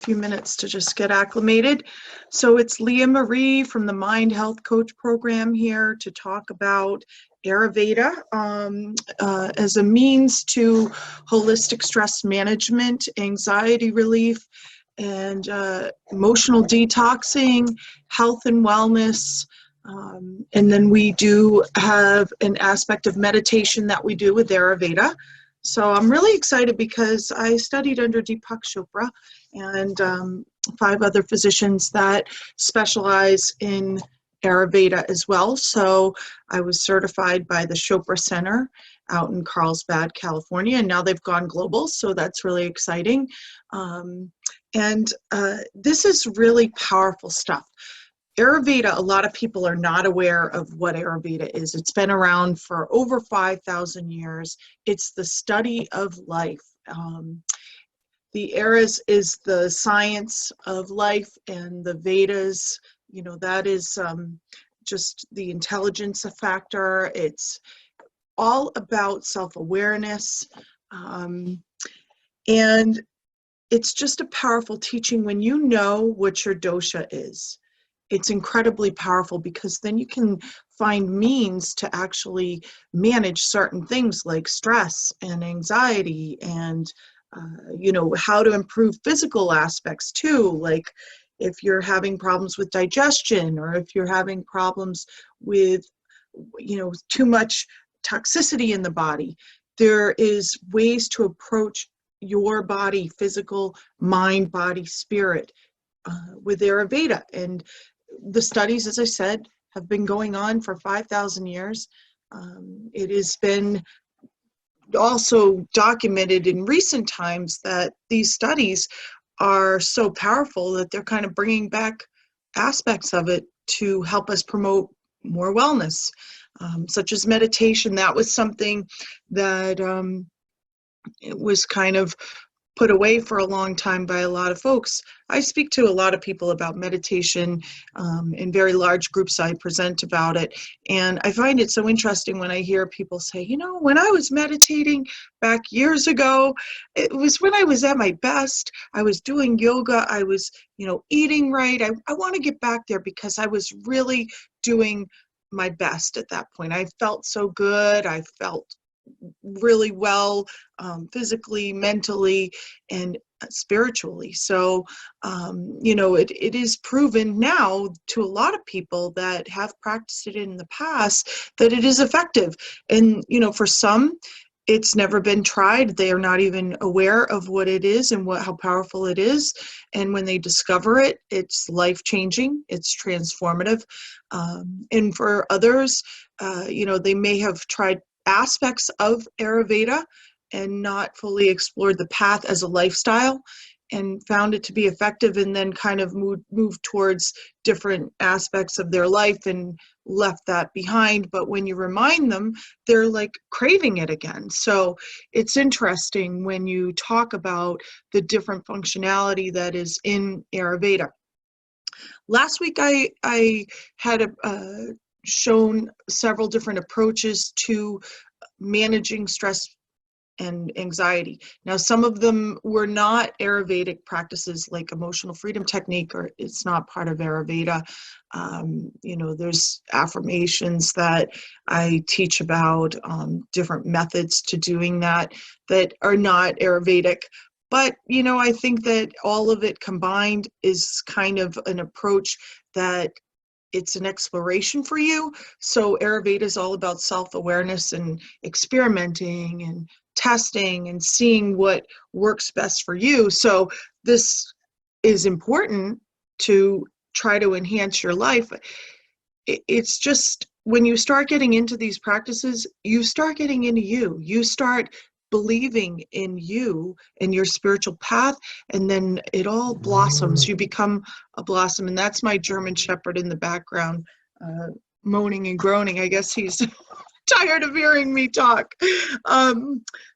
few minutes to just get acclimated. So it's Leah Marie from the Mind Health Coach program here to talk about Ayurveda as a means to holistic stress management, anxiety relief, and emotional detoxing, health and wellness. And then we do have an aspect of meditation that we do with Ayurveda. So I'm really excited because I studied under Deepak Chopra and 5 other physicians that specialize in Ayurveda as well. So I was certified by the Chopra Center out in Carlsbad, California, and now they've gone global, so that's really exciting. This is really powerful stuff. Ayurveda, a lot of people are not aware of what Ayurveda is. It's been around for over 5,000 years. It's the study of life. The Eras is the science of life, and the Vedas, you know, that is just the intelligence factor. It's all about self-awareness. And it's just a powerful teaching when you know what your dosha is. It's incredibly powerful because then you can find means to actually manage certain things like stress and anxiety and, you know, how to improve physical aspects too. Like if you're having problems with digestion or if you're having problems with, you know, too much toxicity in the body, there is ways to approach your body, physical, mind, body, spirit with Ayurveda. And the studies, as I said, have been going on for 5,000 years. It has been also documented in recent times that these studies are so powerful that they're kind of bringing back aspects of it to help us promote more wellness, such as meditation. That was something that it was kind of put away for a long time by a lot of folks. I speak to a lot of people about meditation in very large groups. I present about it, and I find it so interesting when I hear people say, you know, when I was meditating back years ago, it was when I was at my best. I was doing yoga, I was, you know, eating right. I want to get back there because I was really doing my best at that point. I felt so good. I felt really well, physically, mentally, and spiritually. So, you know, it is proven now to a lot of people that have practiced it in the past that it is effective. And, you know, for some, it's never been tried. They are not even aware of what it is and how powerful it is. And when they discover it, it's life-changing, it's transformative. And for others, you know, they may have tried aspects of Ayurveda and not fully explored the path as a lifestyle and found it to be effective, and then kind of moved towards different aspects of their life and left that behind. But when you remind them, they're like craving it again. So it's interesting when you talk about the different functionality that is in Ayurveda. Last week I had shown several different approaches to managing stress and anxiety. Now, some of them were not Ayurvedic practices, like emotional freedom technique, or it's not part of Ayurveda. You know, there's affirmations that I teach about, different methods to doing that are not Ayurvedic. But, you know, I think that all of it combined is kind of an approach that it's an exploration for you. So Ayurveda is all about self-awareness and experimenting and testing and seeing what works best for you. So this is important to try to enhance your life. It's just when you start getting into these practices, you start getting into you. You start believing in you and your spiritual path, and then it all blossoms. You become a blossom, and that's my German Shepherd in the background, moaning and groaning. I guess he's tired of hearing me talk.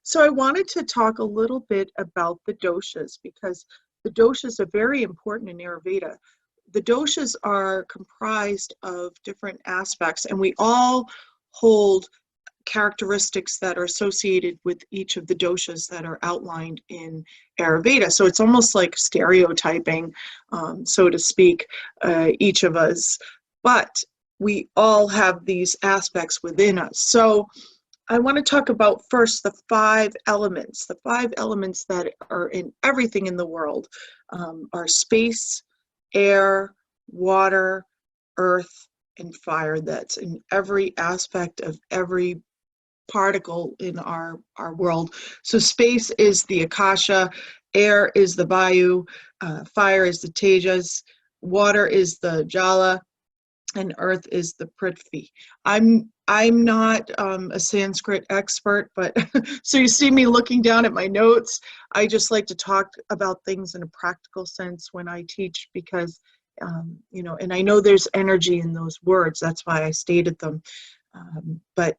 So I wanted to talk a little bit about the doshas, because the doshas are very important in Ayurveda. The doshas are comprised of different aspects, and we all hold characteristics that are associated with each of the doshas that are outlined in Ayurveda. So it's almost like stereotyping, so to speak, each of us. But we all have these aspects within us. So I want to talk about first the 5 elements. The 5 elements that are in everything in the world are space, air, water, earth, and fire. That's in every aspect of every particle in our world. So space is the akasha, air is the vayu, fire is the tejas, water is the jala, and earth is the prithvi. I'm not a Sanskrit expert, but so you see me looking down at my notes. I just like to talk about things in a practical sense when I teach, because you know, and I know there's energy in those words. That's why I stated them. But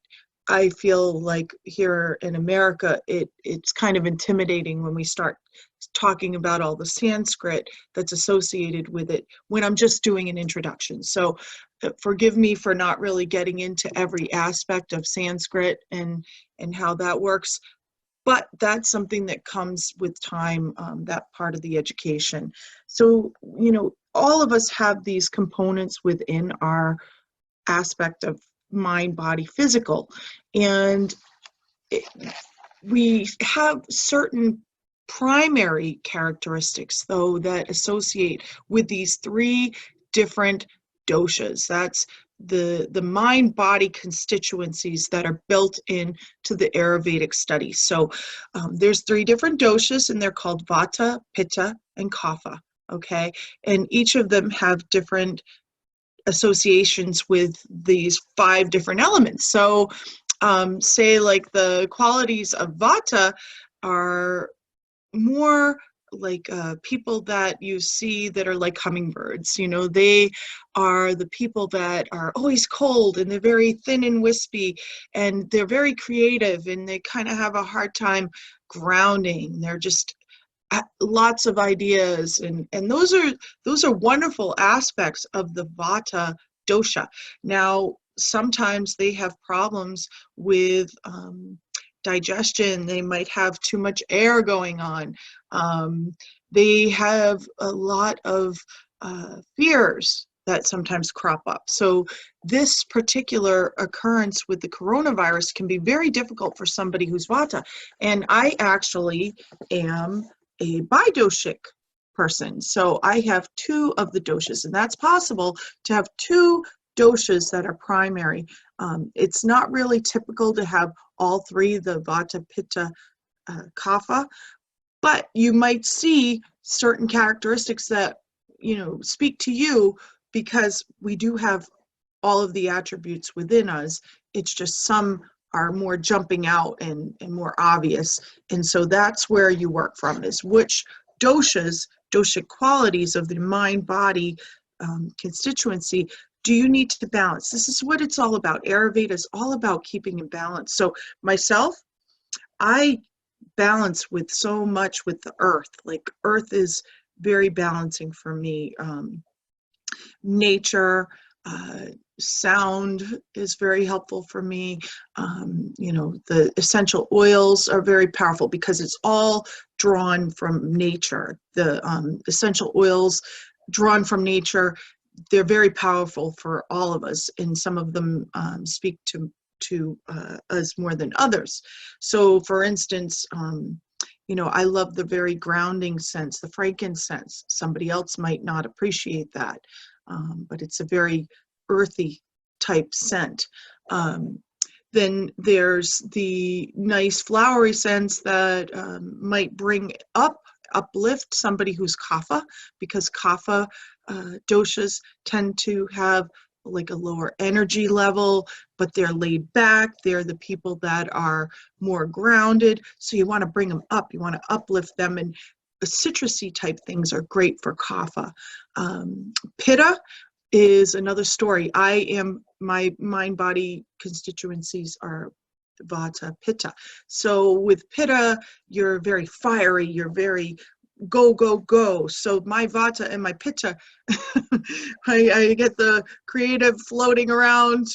I feel like here in America, it's kind of intimidating when we start talking about all the Sanskrit that's associated with it when I'm just doing an introduction. So forgive me for not really getting into every aspect of Sanskrit and how that works. But that's something that comes with time, that part of the education. So, you know, all of us have these components within our aspect of mind, body, physical. And we have certain primary characteristics, though, that associate with these 3 different doshas. That's the mind-body constituencies that are built into the Ayurvedic study. So there's 3 different doshas, and they're called Vata, Pitta, and Kapha. Okay, and each of them have different associations with these 5 different elements. So say like the qualities of Vata are more like people that you see that are like hummingbirds. You know, they are the people that are always cold, and they're very thin and wispy, and they're very creative, and they kind of have a hard time grounding. They're just lots of ideas, and those are wonderful aspects of the Vata dosha. Now, sometimes they have problems with digestion. They might have too much air going on. They have a lot of fears that sometimes crop up. So this particular occurrence with the coronavirus can be very difficult for somebody who's Vata. And I actually am a bidoshic person. So I have 2 of the doshas, and that's possible to have 2 doshas that are primary. It's not really typical to have all 3, the Vata, Pitta, Kapha, but you might see certain characteristics that, you know, speak to you, because we do have all of the attributes within us. It's just some are more jumping out and more obvious. And so that's where you work from, is which doshas, doshic qualities of the mind-body constituency do you need to balance. This is what it's all about. Ayurveda is all about keeping in balance. So myself, I balance with so much with the earth. Like earth is very balancing for me. Nature, sound is very helpful for me. You know, the essential oils are very powerful because it's all drawn from nature. The essential oils drawn from nature, they're very powerful for all of us, and some of them speak to us more than others. So for instance, you know, I love the very grounding sense, the frankincense. Somebody else might not appreciate that, but it's a very earthy type scent. Then there's the nice flowery scents that might uplift somebody who's Kapha, because Kapha doshas tend to have like a lower energy level, but they're laid back. They're the people that are more grounded. So you want to bring them up. You want to uplift them. And the citrusy type things are great for Kapha. Pitta is another story. My mind-body constituencies are Vata, Pitta. So with Pitta, you're very fiery. You're very go, go, go. So my Vata and my Pitta, I get the creative floating around,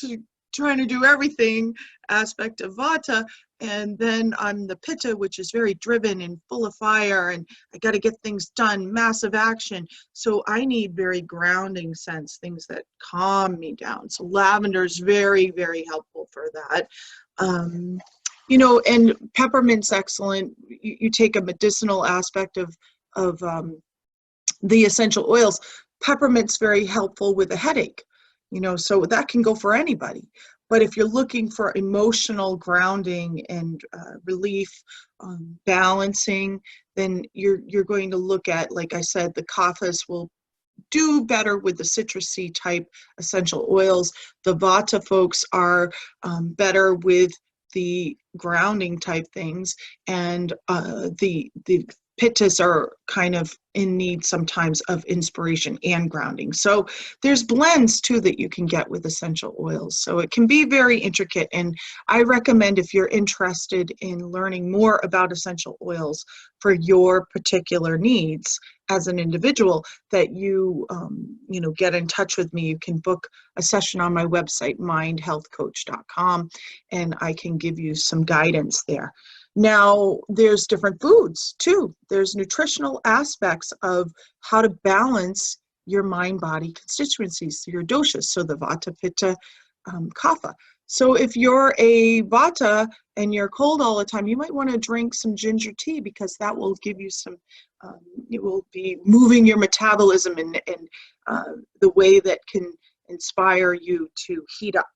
trying to do everything aspect of Vata. And then I'm the Pitta, which is very driven and full of fire, and I got to get things done, massive action. So I need very grounding scents, things that calm me down. So lavender is very, very helpful for that. You know, and peppermint's excellent. You take a medicinal aspect of the essential oils. Peppermint's very helpful with a headache, you know, so that can go for anybody. But if you're looking for emotional grounding and relief, balancing, then you're going to look at, like I said, the kathas will do better with the citrusy type essential oils. The Vata folks are better with the grounding type things, and the Pittas are kind of in need sometimes of inspiration and grounding. So there's blends too that you can get with essential oils. So it can be very intricate, and I recommend, if you're interested in learning more about essential oils for your particular needs as an individual, that you get in touch with me. You can book a session on my website, mindhealthcoach.com, and I can give you some guidance there. Now, there's different foods too. There's nutritional aspects of how to balance your mind-body constituencies, your doshas, so the Vata, Pitta, Kapha. So if you're a Vata and you're cold all the time, you might want to drink some ginger tea, because that will give you some, it will be moving your metabolism in the way that can inspire you to heat up.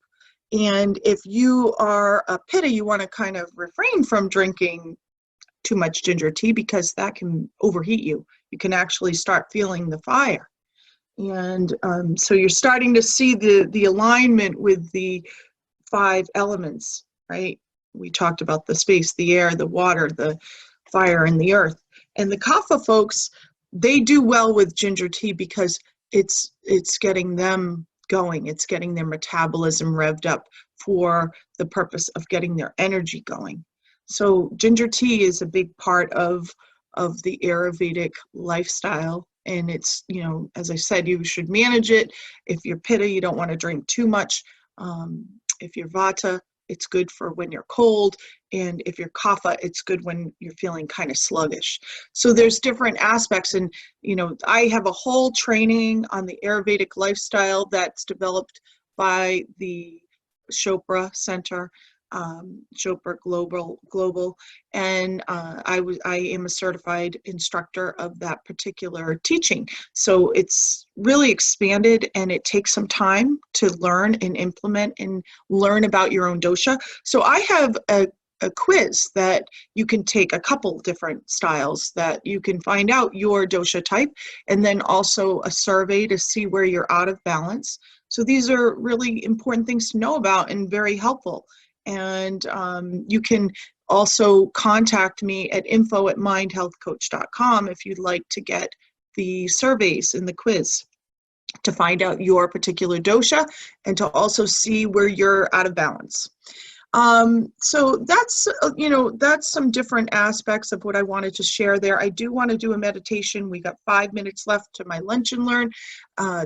And if you are a Pitta, you want to kind of refrain from drinking too much ginger tea, because that can overheat you. You can actually start feeling the fire. And so you're starting to see the alignment with the 5 elements, right? We talked about the space, the air, the water, the fire, and the earth. And the Kapha folks, they do well with ginger tea, because it's getting them going. It's getting their metabolism revved up for the purpose of getting their energy going. So ginger tea is a big part of the Ayurvedic lifestyle. And it's, you know, as I said, you should manage it. If you're Pitta, you don't want to drink too much. If you're Vata, it's good for when you're cold. And if you're Kapha, it's good when you're feeling kind of sluggish. So there's different aspects. And, you know, I have a whole training on the Ayurvedic lifestyle that's developed by the Chopra Center, Chopra Global, and I am a certified instructor of that particular teaching. So it's really expanded, and it takes some time to learn and implement and learn about your own dosha. So I have a quiz that you can take, a couple different styles that you can find out your dosha type, and then also a survey to see where you're out of balance. So these are really important things to know about and very helpful. And you can also contact me at info@mindhealthcoach.com if you'd like to get the surveys and the quiz to find out your particular dosha, and to also see where you're out of balance. So that's, that's some different aspects of what I wanted to share there. I do want to do a meditation. We got 5 minutes left to my lunch and learn.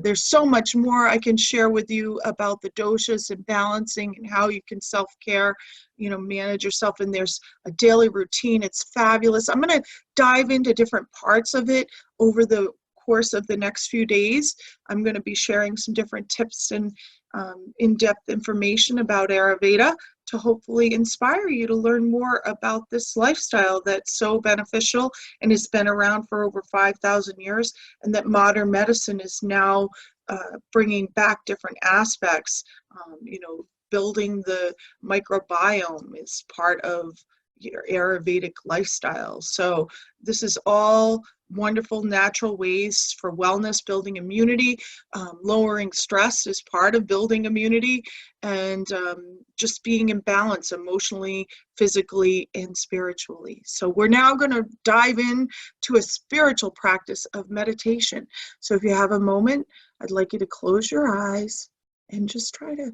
There's so much more I can share with you about the doshas and balancing and how you can self-care, manage yourself. And there's a daily routine. It's fabulous. I'm going to dive into different parts of it over the course of the next few days. I'm going to be sharing some different tips and in-depth information about Ayurveda to hopefully inspire you to learn more about this lifestyle that's so beneficial and has been around for over 5,000 years, and that modern medicine is now bringing back different aspects. Building the microbiome is part of your Ayurvedic lifestyle. So this is all wonderful natural ways for wellness, building immunity, lowering stress is part of building immunity, and just being in balance emotionally, physically, and spiritually. So we're now going to dive in to a spiritual practice of meditation. So if you have a moment, I'd like you to close your eyes and just try to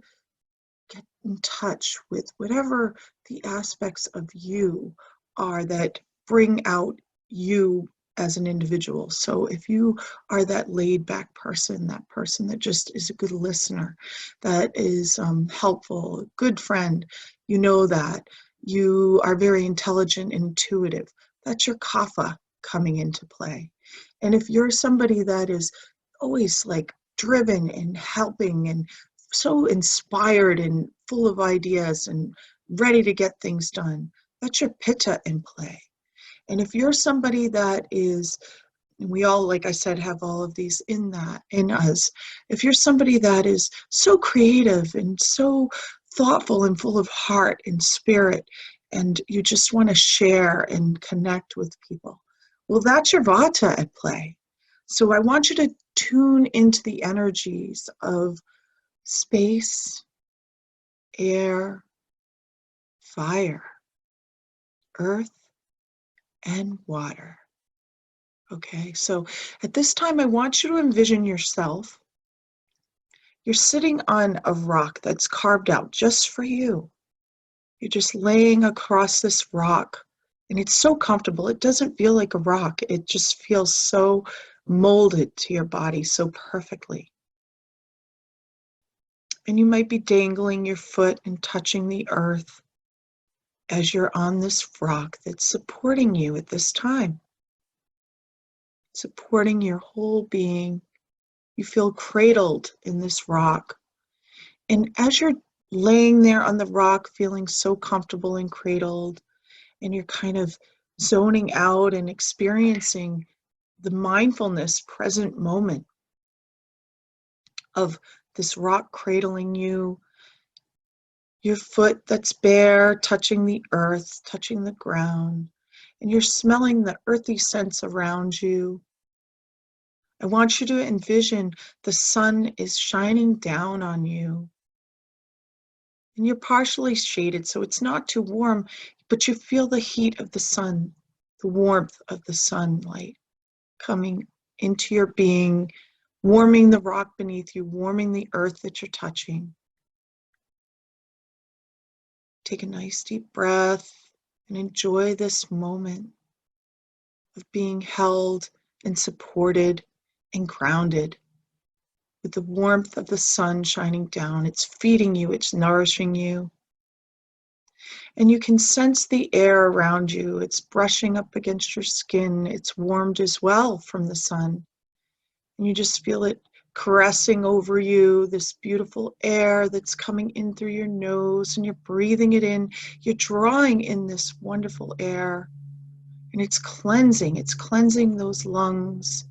get in touch with whatever the aspects of you are that bring out you as an individual. So if you are that laid back person, that person that just is a good listener, that is helpful, a good friend, you know that. You are very intelligent, intuitive. That's your kapha coming into play. And if you're somebody that is always like driven and helping and so inspired and full of ideas and ready to get things done, that's your pitta in play. And if you're somebody that is, and we all, like I said, have all of these in us, if you're somebody that is so creative and so thoughtful and full of heart and spirit, and you just want to share and connect with people, well, that's your vata at play. So I want you to tune into the energies of space, air, fire, earth, and water. Okay, so at this time, I want you to envision yourself. You're sitting on a rock that's carved out just for you. You're just laying across this rock, and it's so comfortable. It doesn't feel like a rock. It just feels so molded to your body so perfectly. And you might be dangling your foot and touching the earth as you're on this rock that's supporting you at this time, supporting your whole being. You feel cradled in this rock. And as you're laying there on the rock, feeling so comfortable and cradled, and you're kind of zoning out and experiencing the mindfulness present moment of this rock cradling you, your foot that's bare, touching the earth, touching the ground, and you're smelling the earthy scents around you. I want you to envision the sun is shining down on you. And you're partially shaded, so it's not too warm, but you feel the heat of the sun, the warmth of the sunlight coming into your being, warming the rock beneath you, warming the earth that you're touching. Take a nice deep breath and enjoy this moment of being held and supported and grounded with the warmth of the sun shining down. It's feeding you, it's nourishing you. And you can sense the air around you. It's brushing up against your skin. It's warmed as well from the sun. And you just feel it caressing over you, this beautiful air that's coming in through your nose, and you're breathing it in. You're drawing in this wonderful air, and it's cleansing those lungs.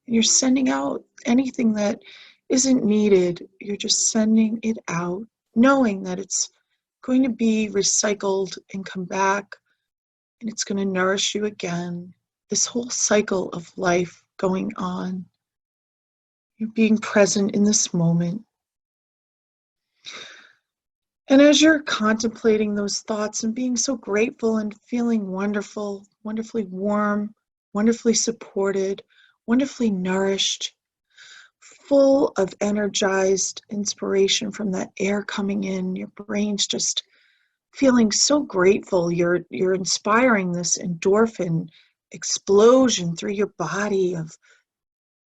And you're sending out anything that isn't needed. You're just sending it out, knowing that it's going to be recycled and come back, and it's going to nourish you again. This whole cycle of life going on. You're being present in this moment. And as you're contemplating those thoughts and being so grateful and feeling wonderful, wonderfully warm, wonderfully supported, wonderfully nourished, full of energized inspiration from that air coming in, your brain's just feeling so grateful. You're inspiring this endorphin explosion through your body of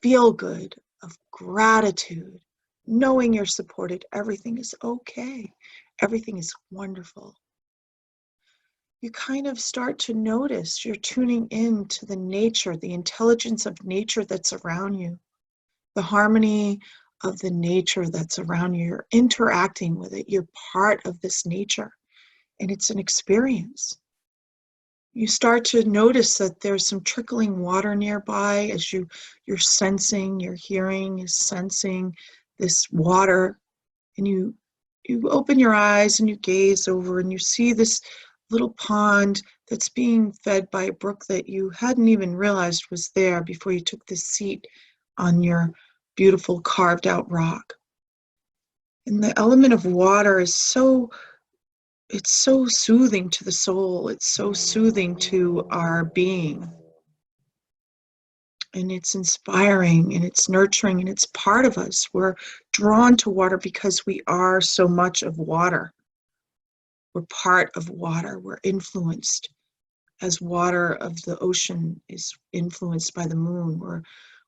feel good, of gratitude, knowing you're supported. Everything is okay. Everything is wonderful. You kind of start to notice you're tuning in to the nature, the intelligence of nature that's around you, the harmony of the nature that's around you. You're interacting with it. You're part of this nature, and it's an experience. You start to notice that there's some trickling water nearby as you're sensing, your hearing is sensing this water, and you open your eyes and you gaze over and you see this little pond that's being fed by a brook that you hadn't even realized was there before you took this seat on your beautiful carved out rock. And the element of water is it's so soothing to the soul. It's so soothing to our being. And it's inspiring and it's nurturing and it's part of us. We're drawn to water because we are so much of water. We're part of water. We're influenced as water of the ocean is influenced by the moon.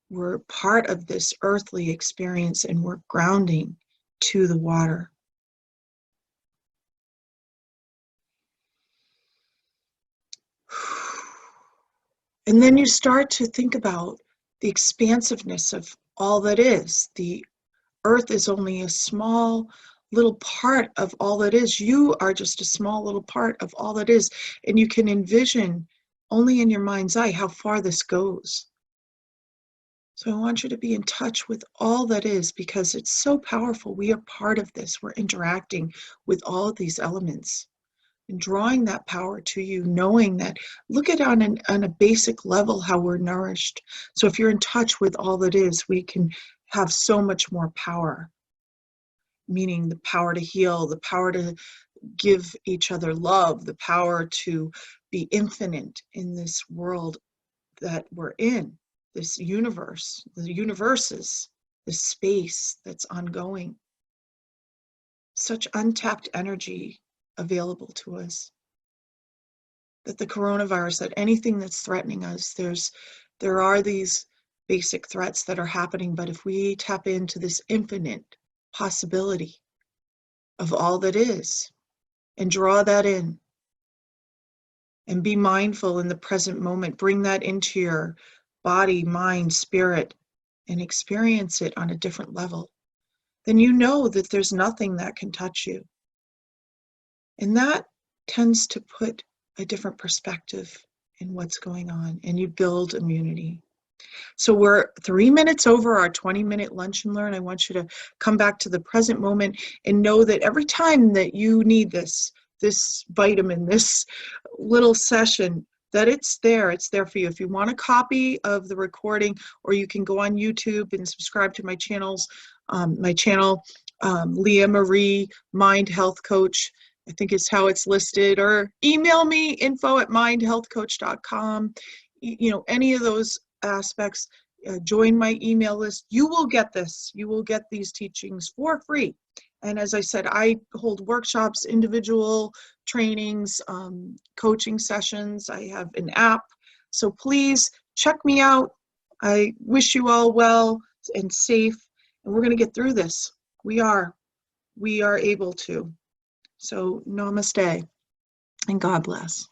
We're part of this earthly experience, and we're grounding to the water. And then you start to think about the expansiveness of all that is. The earth is only a small little part of all that is. You are just a small little part of all that is. And you can envision only in your mind's eye how far this goes. So I want you to be in touch with all that is, because it's so powerful. We are part of this. We're interacting with all of these elements and drawing that power to you, knowing that, look at on a basic level how we're nourished. So if you're in touch with all that is, we can have so much more power, meaning the power to heal, the power to give each other love, the power to be infinite in this world that we're in, this universe, the universes, this space that's ongoing. Such untapped energy available to us. That the coronavirus, that anything that's threatening us, there are these basic threats that are happening, but if we tap into this infinite possibility of all that is and draw that in and be mindful in the present moment, bring that into your body, mind, spirit, and experience it on a different level, then you know that there's nothing that can touch you. And that tends to put a different perspective in what's going on, and you build immunity. So we're 3 minutes over our 20-minute lunch and learn. I want you to come back to the present moment and know that every time that you need this vitamin, this little session, that it's there for you. If you want a copy of the recording, or you can go on YouTube and subscribe to my channel, Leah Marie, Mind Health Coach, I think is how it's listed, or email me, info@mindhealthcoach.com. You know, any of those aspects, join my email list. You will get this. You will get these teachings for free. And as I said, I hold workshops, individual trainings, coaching sessions. I have an app. So please check me out. I wish you all well and safe. And we're going to get through this. We are able to. So namaste and God bless.